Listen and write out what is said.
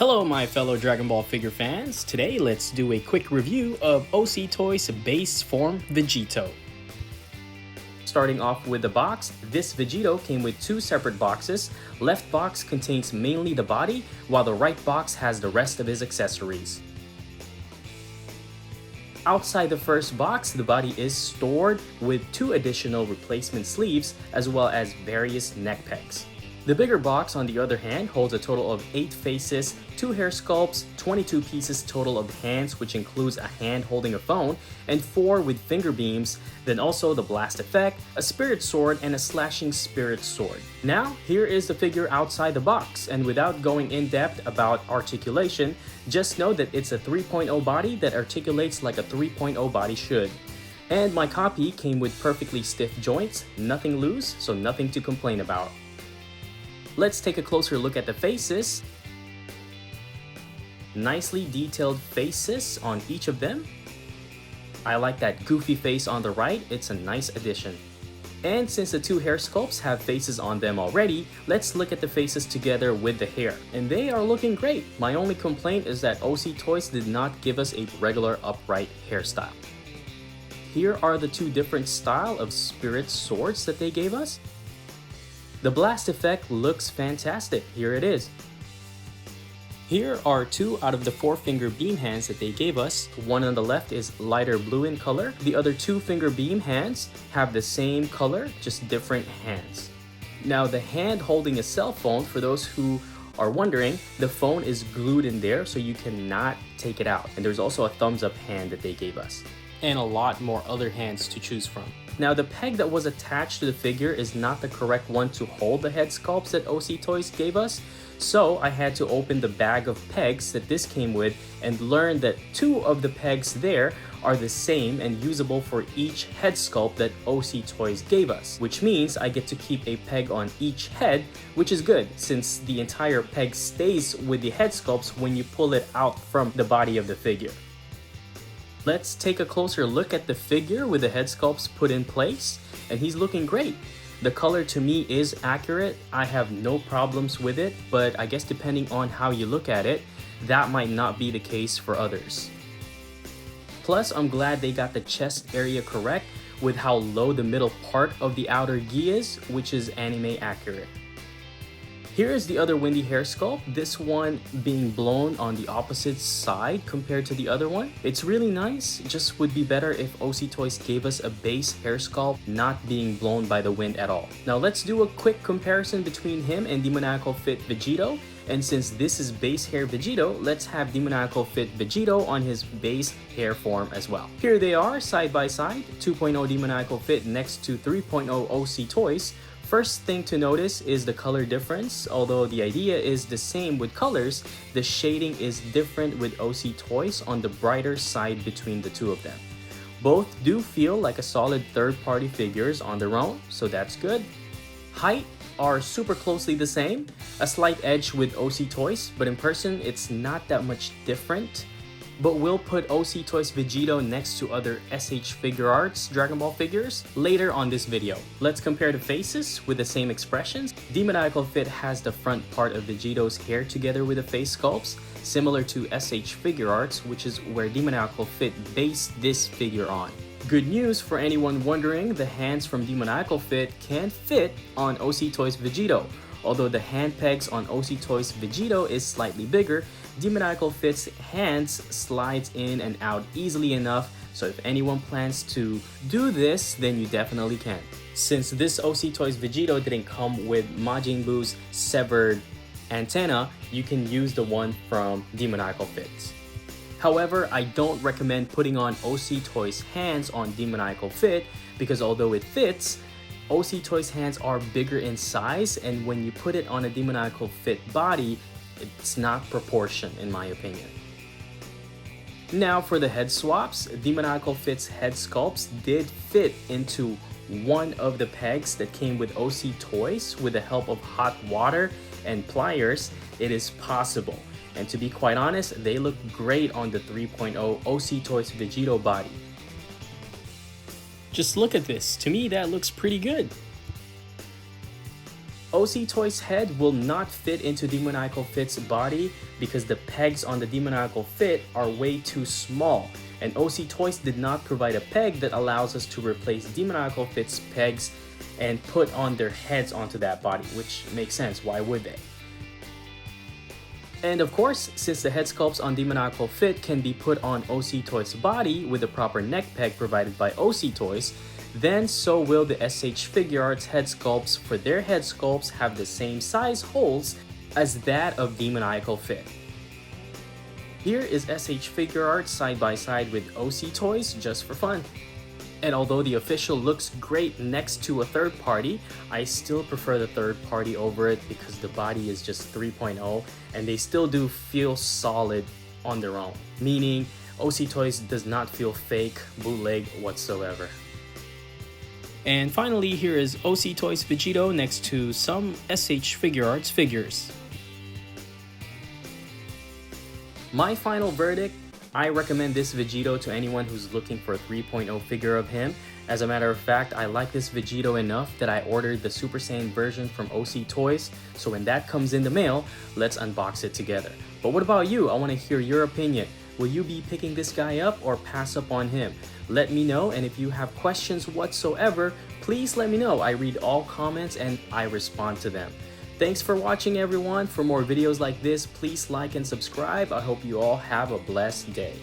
Hello my fellow Dragon Ball figure fans, today let's do a quick review of OCTOYS Base Form Vegito. Starting off with the box, this Vegito came with two separate boxes. Left box contains mainly the body, while the right box has the rest of his accessories. Outside the first box, the body is stored with two additional replacement sleeves as well as various neck pegs. The bigger box, on the other hand, holds a total of 8 faces, 2 hair sculpts, 22 pieces total of hands, which includes a hand holding a phone, and 4 with finger beams, then also the blast effect, a spirit sword, and a slashing spirit sword. Now, here is the figure outside the box, and without going in depth about articulation, just know that it's a 3.0 body that articulates like a 3.0 body should. And my copy came with perfectly stiff joints, nothing loose, so nothing to complain about. Let's take a closer look at the faces. Nicely detailed faces on each of them. I like that goofy face on the right, it's a nice addition. And since the two hair sculpts have faces on them already, let's look at the faces together with the hair. And they are looking great. My only complaint is that OCTOYS did not give us a regular upright hairstyle. Here are the two different styles of spirit swords that they gave us. The blast effect looks fantastic, here it is. Here are 2 out of the 4 finger beam hands that they gave us. One on the left is lighter blue in color. The other 2 finger beam hands have the same color, just different hands. Now the hand holding a cell phone, for those who are wondering, the phone is glued in there so you cannot take it out. And there's also a thumbs up hand that they gave us. And a lot more other hands to choose from. Now the peg that was attached to the figure is not the correct one to hold the head sculpts that OCTOYS gave us, so I had to open the bag of pegs that this came with and learn that 2 of the pegs there are the same and usable for each head sculpt that OCTOYS gave us, which means I get to keep a peg on each head, which is good since the entire peg stays with the head sculpts when you pull it out from the body of the figure. Let's take a closer look at the figure with the head sculpts put in place, and he's looking great. The color to me is accurate, I have no problems with it, but I guess depending on how you look at it, that might not be the case for others. Plus, I'm glad they got the chest area correct with how low the middle part of the outer gi is, which is anime accurate. Here is the other windy hair sculpt, this one being blown on the opposite side compared to the other one. It's really nice, just would be better if OCTOYS gave us a base hair sculpt not being blown by the wind at all. Now let's do a quick comparison between him and Demoniacal Fit Vegito. And since this is base hair Vegito, let's have Demoniacal Fit Vegito on his base hair form as well. Here they are side by side, 2.0 Demoniacal Fit next to 3.0 OCTOYS. First thing to notice is the color difference. Although the idea is the same with colors, the shading is different with OCTOYS on the brighter side between the two of them. Both do feel like a solid third-party figures on their own, so that's good. Height are super closely the same, a slight edge with OCTOYS, but in person it's not that much different. But we'll put OCTOYS Vegito next to other SH Figuarts Dragon Ball figures later on this video. Let's compare the faces with the same expressions. Demoniacal Fit has the front part of Vegito's hair together with the face sculpts, similar to SH Figuarts, which is where Demoniacal Fit based this figure on. Good news for anyone wondering, the hands from Demoniacal Fit can fit on OCTOYS Vegito. Although the hand pegs on OCTOYS Vegito is slightly bigger, Demoniacal Fit's hands slides in and out easily enough, so if anyone plans to do this, then you definitely can. Since this OCTOYS Vegito didn't come with Majin Buu's severed antenna, you can use the one from Demoniacal Fit. However, I don't recommend putting on OCTOYS hands on Demoniacal Fit because although it fits, OCTOYS hands are bigger in size, and when you put it on a Demoniacal Fit body, it's not proportion in my opinion. Now for the head swaps, Demoniacal Fit's head sculpts did fit into one of the pegs that came with OCTOYS with the help of hot water and pliers. It is possible. And to be quite honest, they look great on the 3.0 OCTOYS Vegito body. Just look at this, to me that looks pretty good. OCTOYS head will not fit into Demoniacal Fit's body because the pegs on the Demoniacal Fit are way too small, and OCTOYS did not provide a peg that allows us to replace Demoniacal Fit's pegs and put on their heads onto that body, which makes sense, why would they? And of course, since the head sculpts on Demoniacal Fit can be put on OCTOYS body with the proper neck peg provided by OCTOYS, then so will the SH Figuarts head sculpts, for their head sculpts have the same size holes as that of Demoniacal Fit. Here is SH Figuarts side by side with OCTOYS just for fun. And although the official looks great next to a third party, I still prefer the third party over it because the body is just 3.0 and they still do feel solid on their own. Meaning OCTOYS does not feel fake, bootleg whatsoever. And finally, here is OCTOYS Vegito next to some SH Figuarts figures. My final verdict, I recommend this Vegito to anyone who's looking for a 3.0 figure of him. As a matter of fact, I like this Vegito enough that I ordered the Super Saiyan version from OCTOYS, so when that comes in the mail, let's unbox it together. But what about you? I want to hear your opinion. Will you be picking this guy up or pass up on him? Let me know, and if you have questions whatsoever, please let me know. I read all comments and I respond to them. Thanks for watching, everyone. For more videos like this, please like and subscribe. I hope you all have a blessed day.